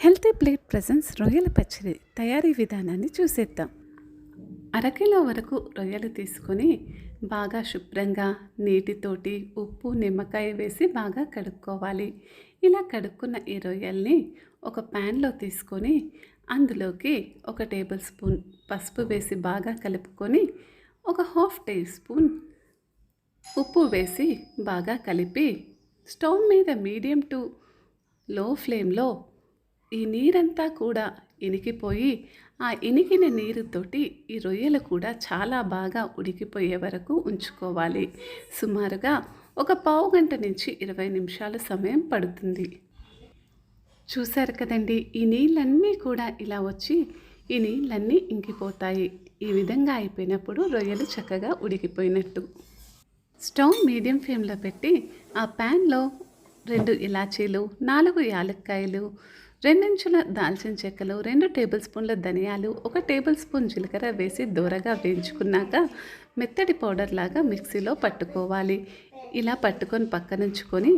Healthy plate presence రొయ్యల పచ్చడి తయారీ విధానాన్ని చూసేద్దాం. అరకిలో వరకు రొయ్యలు తీసుకొని బాగా శుభ్రంగా నీటితోటి ఉప్పు నిమ్మకాయ వేసి బాగా కడుక్కోవాలి. ఇలా కడుక్కున్న ఈ రొయ్యల్ని ఒక ప్యాన్లో తీసుకొని అందులోకి 1 టేబుల్ స్పూన్ పసుపు వేసి బాగా కలుపుకొని 1/2 టీ స్పూన్ ఉప్పు వేసి బాగా కలిపి స్టవ్ మీద మీడియం టు లో ఫ్లేమ్లో ఈ నీరంతా కూడా ఇనికిపోయి ఆ ఇనికిన నీరుతోటి ఈ రొయ్యలు కూడా చాలా బాగా ఉడికిపోయే వరకు ఉంచుకోవాలి. సుమారుగా ఒక పావు గంట నుంచి 20 నిమిషాల సమయం పడుతుంది. చూశారు కదండి, ఈ నీళ్ళన్నీ కూడా ఇలా వచ్చి ఈ నీళ్ళన్నీ ఇంకిపోతాయి. ఈ విధంగా అయిపోయినప్పుడు రొయ్యలు చక్కగా ఉడికిపోయినట్టు. స్టవ్ మీడియం ఫ్లేమ్లో పెట్టి ఆ ప్యాన్లో 2 ఇలాచీలు, 4 యాలక్కాయలు, 2 ఇంచుల దాల్చిన చెక్కలు, 2 టేబుల్ స్పూన్ల ధనియాలు, 1 టేబుల్ స్పూన్ జీలకర్ర వేసి దూరగా వేయించుకున్నాక మెత్తటి పౌడర్ లాగా మిక్సీలో పట్టుకోవాలి. ఇలా పట్టుకొని పక్కనుంచుకొని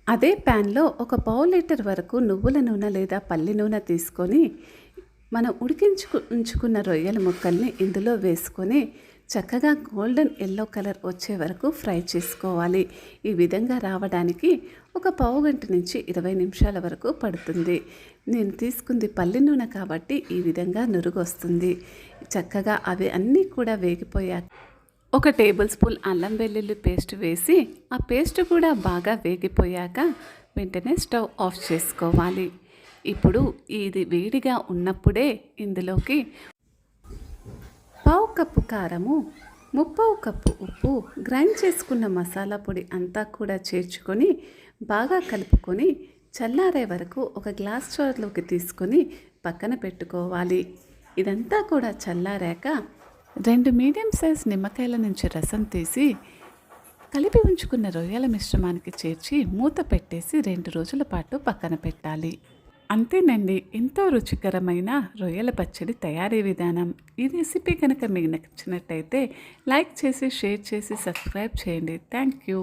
అదే ప్యాన్లో 1 పావు లీటర్ వరకు నువ్వుల నూనె లేదా పల్లి నూనె తీసుకొని మనం ఉంచుకున్న రొయ్యల ముక్కల్ని ఇందులో వేసుకొని చక్కగా గోల్డెన్ ఎల్లో కలర్ వచ్చే వరకు ఫ్రై చేసుకోవాలి. ఈ విధంగా రావడానికి ఒక పావు గంట నుంచి 20 నిమిషాల వరకు పడుతుంది. నేను తీసుకుంది పల్లి నూనె కాబట్టి ఈ విధంగా నురుగు వస్తుంది. చక్కగా అవి అన్నీ కూడా వేగిపోయాక 1 టేబుల్ స్పూన్ అల్లం వెల్లుల్లి పేస్ట్ వేసి ఆ పేస్ట్ కూడా బాగా వేగిపోయాక వెంటనే స్టవ్ ఆఫ్ చేసుకోవాలి. ఇప్పుడు ఇది వేడిగా ఉన్నప్పుడే ఇందులోకి 1/2 కప్పు కారము, 1/2 కప్పు ఉప్పు, గ్రైండ్ చేసుకున్న మసాలా పొడి అంతా కూడా చేర్చుకొని బాగా కలుపుకొని చల్లారే వరకు ఒక గ్లాస్ జార్లోకి తీసుకొని పక్కన పెట్టుకోవాలి. ఇదంతా కూడా చల్లారాక 2 మీడియం సైజ్ నిమ్మకాయల నుంచి రసం తీసి కలిపి ఉంచుకున్న రొయ్యల మిశ్రమానికి చేర్చి మూత పెట్టేసి 2 రోజుల పాటు పక్కన పెట్టాలి. అంతేనండి, ఎంతో రుచికరమైన రొయ్యల పచ్చడి తయారీ విధానం. ఈ రెసిపీ కనుక మీకు నచ్చినట్టయితే లైక్ చేసి షేర్ చేసి సబ్స్క్రైబ్ చేయండి. Thank you.